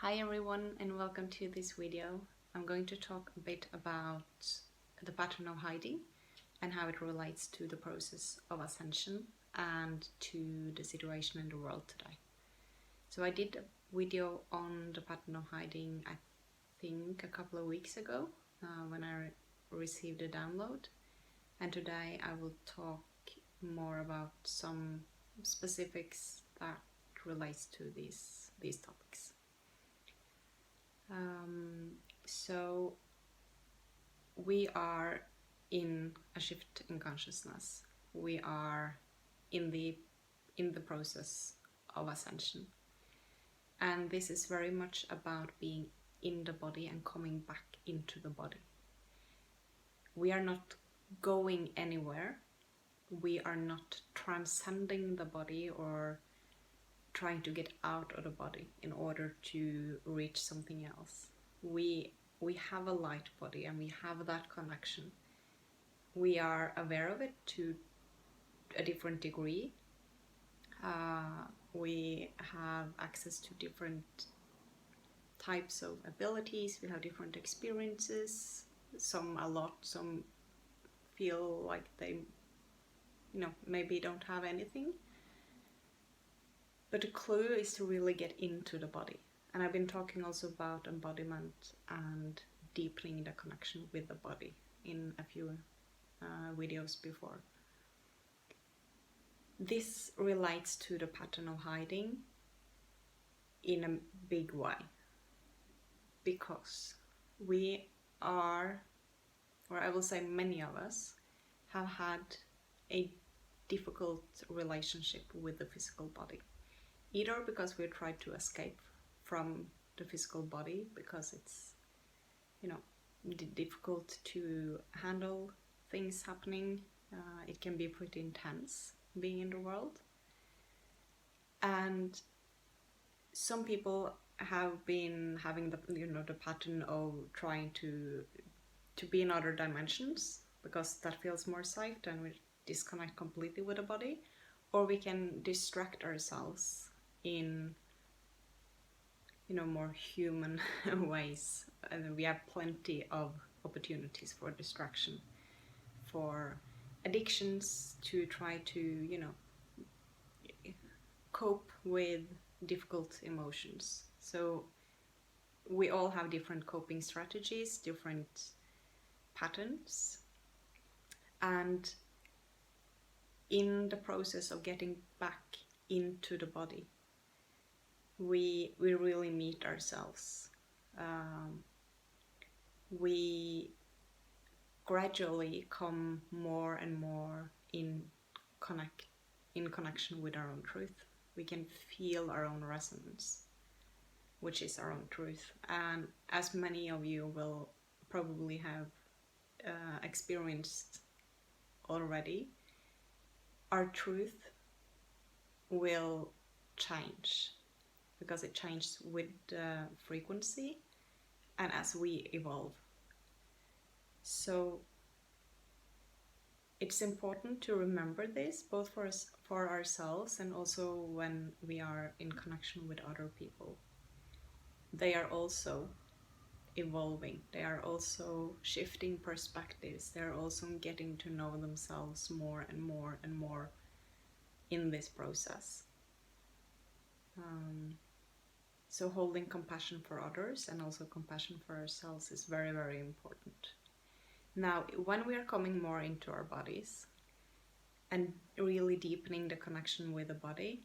Hi everyone and welcome to this video. I'm going to talk a bit about the pattern of hiding and how it relates to the process of ascension and to the situation in the world today. So I did a video on the pattern of hiding, I think a couple of weeks ago when I received a download, and today I will talk more about some specifics that relates to these topics. So we are in a shift in consciousness. We are in the process of ascension, and this is very much about being in the body and coming back into the body. We are not going anywhere. We are not transcending the body or trying to get out of the body in order to reach something else. We have a light body and we have that connection. We are aware of it to a different degree. We have access to different types of abilities. We have different experiences. Some a lot, some feel like they, maybe don't have anything. But the clue is to really get into the body. And I've been talking also about embodiment and deepening the connection with the body in a few videos before. This relates to the pattern of hiding in a big way, because we are, or I will say many of us, have had a difficult relationship with the physical body. Either because we tried to escape from the physical body because it's, difficult to handle things happening. It can be pretty intense being in the world. And some people have been having the pattern of trying to be in other dimensions because that feels more safe, and we disconnect completely with the body, or we can distract ourselves in more human ways. And we have plenty of opportunities for distraction, for addictions, to try to cope with difficult emotions. So we all have different coping strategies, different patterns, and in the process of getting back into the body, we really meet ourselves. We gradually come more and more in connection with our own truth. We can feel our own resonance, which is our own truth. And as many of you will probably have experienced already, our truth will change, because it changes with frequency and as we evolve. So it's important to remember this, both for ourselves and also when we are in connection with other people. They are also evolving. They are also shifting perspectives. They are also getting to know themselves more and more and more in this process. So holding compassion for others and also compassion for ourselves is very, very important. Now, when we are coming more into our bodies and really deepening the connection with the body,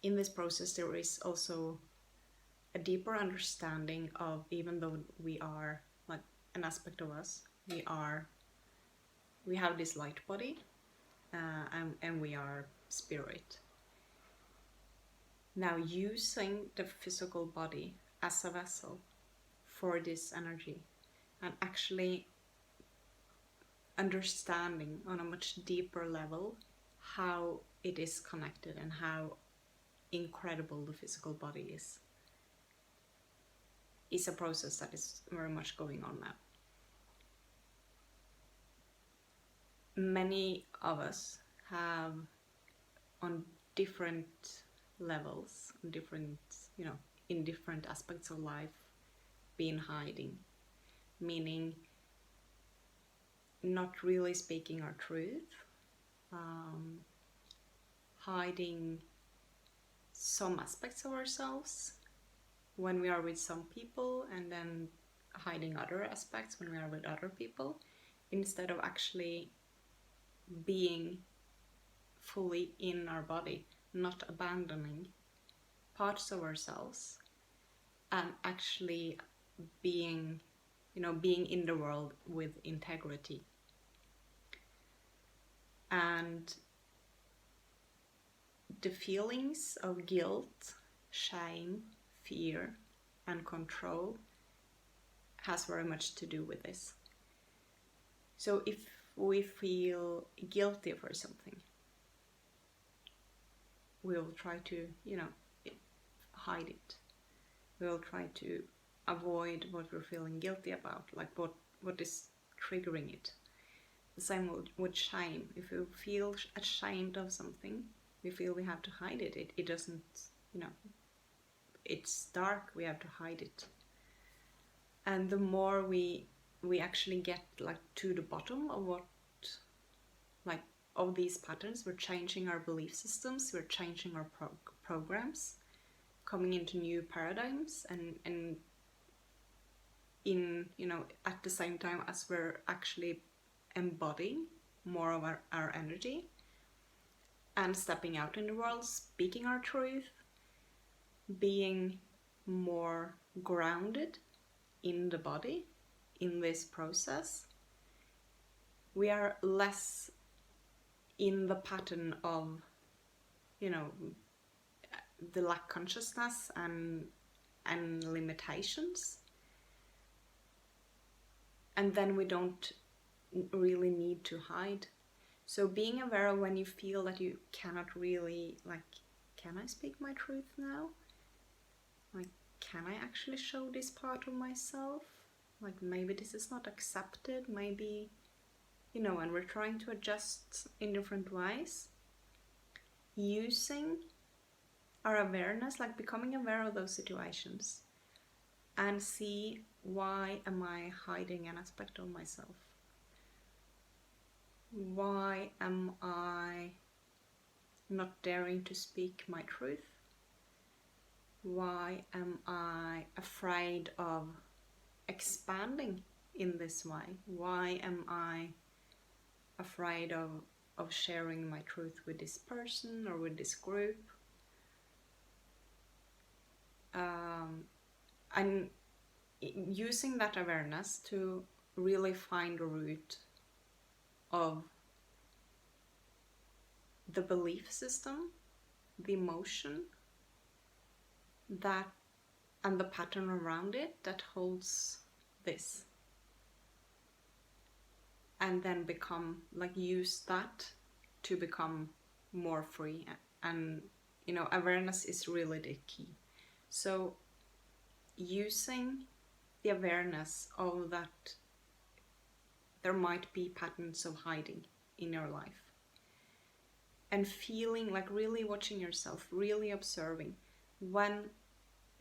in this process there is also a deeper understanding of, even though we are like an aspect of us, we have this light body and we are spirit. Now, using the physical body as a vessel for this energy, and actually understanding on a much deeper level how it is connected and how incredible the physical body is a process that is very much going on now. Many of us have, on different levels, different in different aspects of life been hiding, meaning not really speaking our truth, hiding some aspects of ourselves when we are with some people, and then hiding other aspects when we are with other people, instead of actually being fully in our body, not abandoning parts of ourselves, and actually being in the world with integrity. And the feelings of guilt, shame, fear, and control has very much to do with this. So if we feel guilty for something, we will try to, hide it. We will try to avoid what we're feeling guilty about, like what is triggering it. The same with shame. If we feel ashamed of something, we feel we have to hide it. It doesn't, it's dark, we have to hide it. And the more we actually get like to the bottom of what, like, of these patterns, we're changing our belief systems, we're changing our programs, coming into new paradigms, and in, at the same time as we're actually embodying more of our energy and stepping out in the world, speaking our truth, being more grounded in the body in this process, we are less in the pattern of, the lack consciousness and limitations. And then we don't really need to hide. So being aware of when you feel that you cannot really, like, can I speak my truth now? Like, can I actually show this part of myself? Like, maybe this is not accepted, maybe, and we're trying to adjust in different ways. Using our awareness, like becoming aware of those situations, and see, why am I hiding an aspect of myself? Why am I not daring to speak my truth? Why am I afraid of expanding in this way? Why am I afraid of sharing my truth with this person or with this group? And using that awareness to really find the root of the belief system, the emotion, that, and the pattern around it that holds this. And then use that to become more free. And, awareness is really the key. So using the awareness of that there might be patterns of hiding in your life, and feeling, like, really watching yourself, really observing, when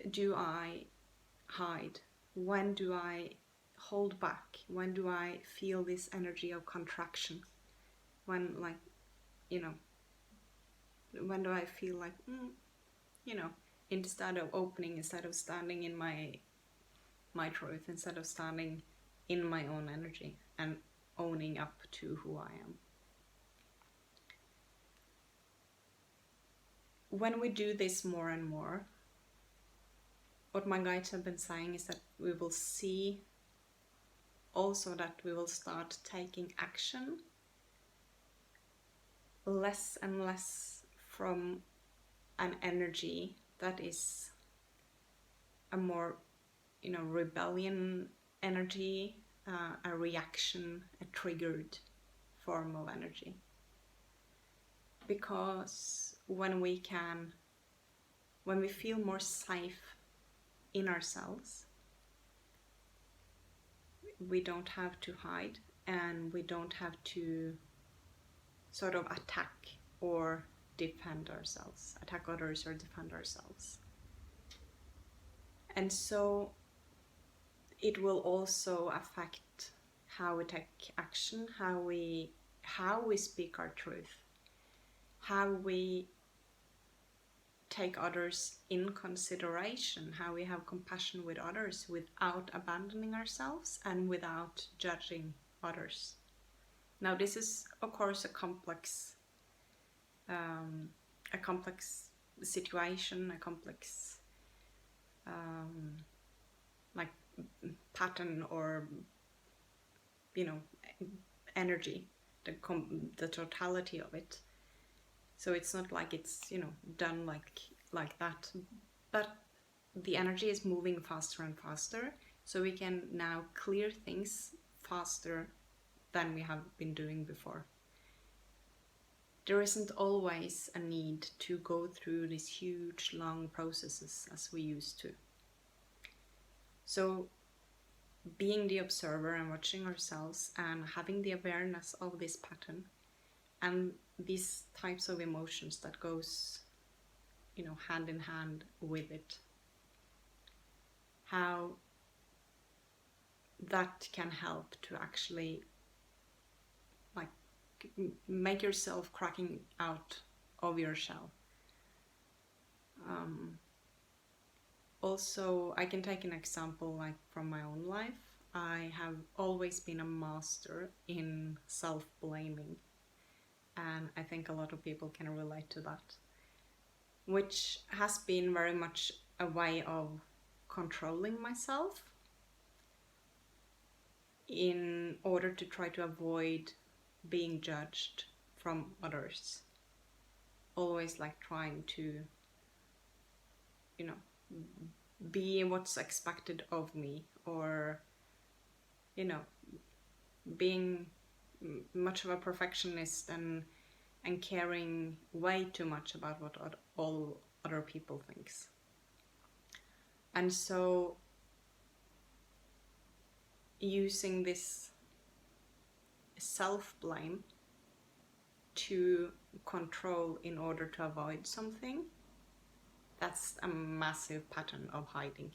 do I hide? When do I hold back? When do I feel this energy of contraction? When, when do I feel like, instead of opening, instead of standing in my truth, instead of standing in my own energy and owning up to who I am. When we do this more and more, what my guides have been saying is that we will see also that we will start taking action less and less from an energy that is a more, rebellion energy, a reaction, a triggered form of energy. Because when we feel more safe in ourselves, we don't have to hide, and we don't have to sort of attack or defend ourselves, attack others or defend ourselves. And so it will also affect how we take action, how we speak our truth, how we take others in consideration, how we have compassion with others without abandoning ourselves and without judging others. Now, this is, of course, a complex situation, a complex like pattern, or energy, the totality of it. So it's not like it's done like that, but the energy is moving faster and faster, so we can now clear things faster than we have been doing before. There isn't always a need to go through these huge long processes as we used to. So being the observer and watching ourselves and having the awareness of this pattern and these types of emotions that goes hand in hand with it, how that can help to actually make yourself cracking out of your shell. Also, I can take an example like from my own life. I have always been a master in self-blaming, and I think a lot of people can relate to that, which has been very much a way of controlling myself in order to try to avoid being judged from others. Always like trying to be what's expected of me, or being much of a perfectionist and caring way too much about what all other people thinks. And so using this self-blame to control in order to avoid something, that's a massive pattern of hiding.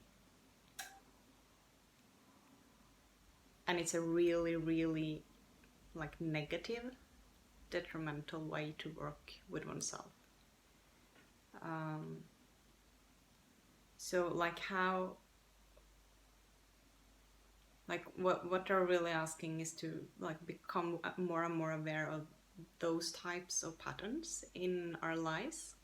And it's a really, really negative, detrimental way to work with oneself. So what they're really asking is to become more and more aware of those types of patterns in our lives,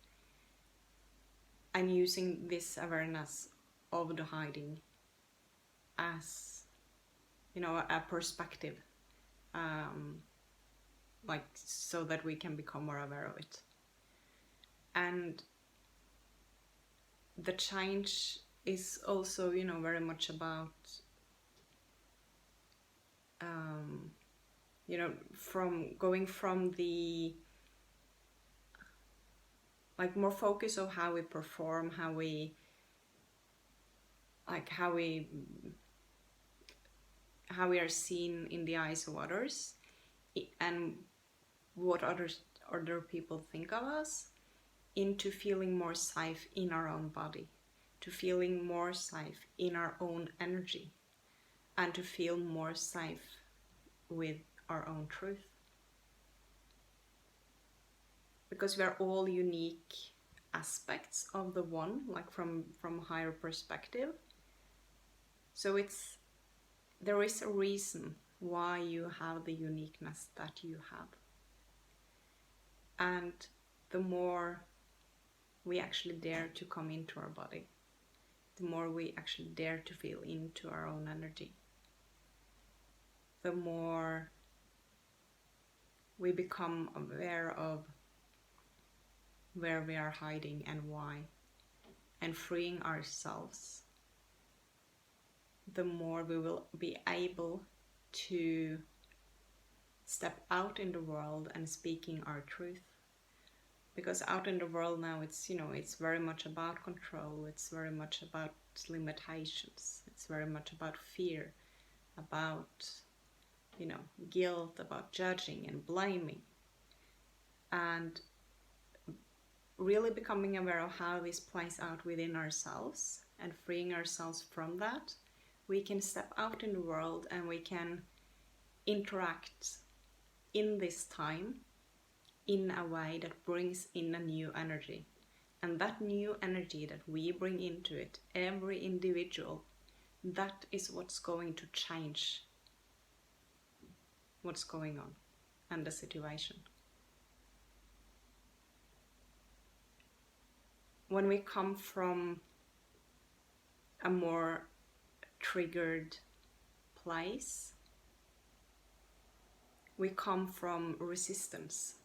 and using this awareness of the hiding as a perspective, so that we can become more aware of it. And the change is also very much about from going from the more focus of how we perform, how we are seen in the eyes of others, and what other people think of us, into feeling more safe in our own body, to feeling more safe in our own energy, and to feel more safe with our own truth. Because we are all unique aspects of the one, from a higher perspective. So there is a reason why you have the uniqueness that you have. And the more we actually dare to come into our body, the more we actually dare to feel into our own energy, the more we become aware of where we are hiding and why, and freeing ourselves, the more we will be able to step out in the world and speaking our truth. Because out in the world now, it's very much about control, it's very much about limitations, it's very much about fear, about guilt, about judging and blaming. And really becoming aware of how this plays out within ourselves, and freeing ourselves from that, we can step out in the world and we can interact in this time in a way that brings in a new energy. And that new energy that we bring into it, every individual, that is what's going to change what's going on and the situation. When we come from a more triggered place, we come from resistance.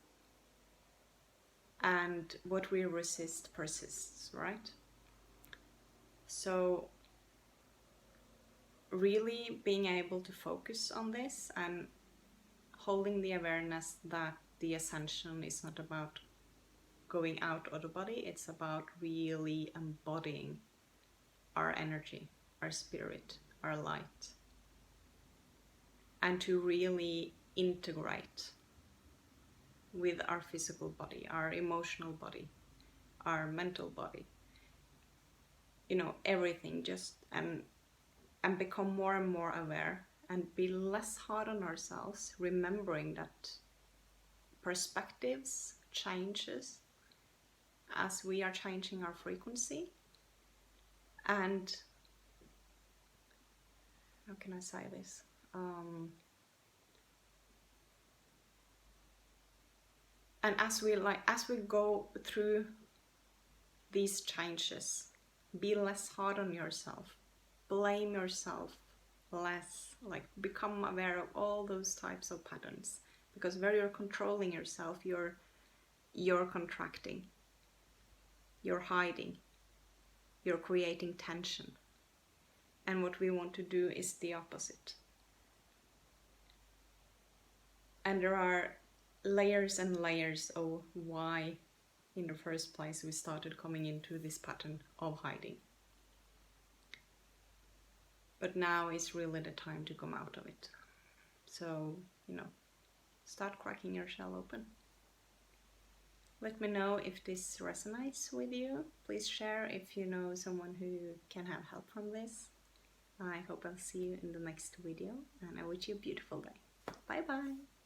And what we resist persists, right? So really being able to focus on this and holding the awareness that the ascension is not about going out of the body, it's about really embodying our energy, our spirit, our light, and to really integrate with our physical body, our emotional body, our mental body, everything, just and become more and more aware and be less hard on ourselves, remembering that perspectives changes as we are changing our frequency. And how can I say this? And as we go through these changes, be less hard on yourself, blame yourself less, become aware of all those types of patterns, because where you're controlling yourself, you're contracting, you're hiding, you're creating tension. And what we want to do is the opposite. And there are layers and layers of why in the first place we started coming into this pattern of hiding. But now is really the time to come out of it. So, start cracking your shell open. Let me know if this resonates with you. Please share if you know someone who can have help from this. I hope I'll see you in the next video, and I wish you a beautiful day. Bye bye!